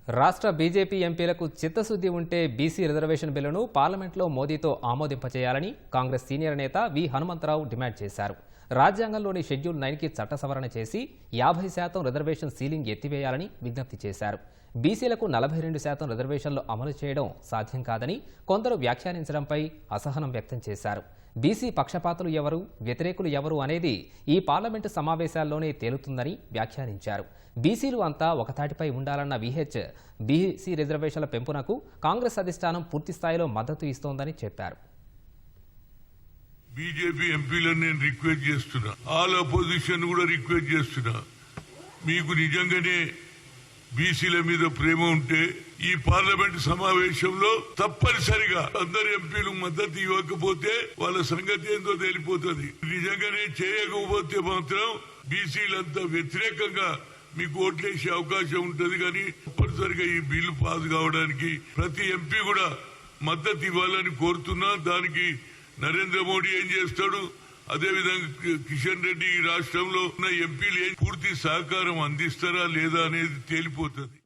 రాష్ట్ర బీజేపీ ఎంపీలకు చిత్తశుద్ధి ఉంటే బీసీ రిజర్వేషన్ బిల్లును పార్లమెంట్లో మోదీతో ఆమోదింపచేయాలని కాంగ్రెస్ సీనియర్ నేత వి హనుమంతరావు డిమాండ్ చేశారు. రాజ్యాంగంలోని షెడ్యూల్ 9కి చట్ట సవరణ చేసి 50% రిజర్వేషన్ సీలింగ్ ఎత్తివేయాలని విజ్ఞప్తి చేశారు. బీసీలకు 42% రిజర్వేషన్లు అమలు చేయడం సాధ్యం కాదని కొందరు వ్యాఖ్యానించడంపై అసహనం వ్యక్తం చేశారు. బీసీ పక్షపాతులు ఎవరు, వ్యతిరేకులు ఎవరు అనేది ఈ పార్లమెంటు సమావేశాల్లోనే తేలుతుందని వ్యాఖ్యానించారు. బీసీలు అంతా ఒకతాటిపై ఉండాలన్న విహెచ్ బీసీ రిజర్వేషన్ల పెంపునకు కాంగ్రెస్ అధిష్టానం పూర్తిస్థాయిలో మద్దతు ఇస్తోందని చెప్పారు. బీజేపీ ఎంపీలను నేను రిక్వెస్ట్ చేస్తున్నా, ఆల్ అపోజిషన్ కూడా రిక్వెస్ట్ చేస్తున్నా, మీకు నిజంగానే బీసీల మీద ప్రేమ ఉంటే ఈ పార్లమెంట్ సమావేశంలో తప్పనిసరిగా అందరు ఎంపీలు మద్దతు ఇవ్వకపోతే వాళ్ళ సంగతి ఏందో తేలిపోతుంది. నిజంగానే చేయకపోతే మాత్రం బీసీలంతా వ్యతిరేకంగా మీకు ఓట్లేసే అవకాశం ఉంటుంది. కానీ తప్పనిసరిగా ఈ బిల్లు పాస్ కావడానికి ప్రతి ఎంపీ కూడా మద్దతు ఇవ్వాలని కోరుతున్నా. దానికి నరేంద్ర మోడీ ఏం చేస్తాడు, అదేవిధంగా కిషన్ రెడ్డి ఈ రాష్ట్రంలో ఉన్న ఎంపీలు పూర్తి సహకారం అందిస్తారా లేదా అనేది తేలిపోతుంది.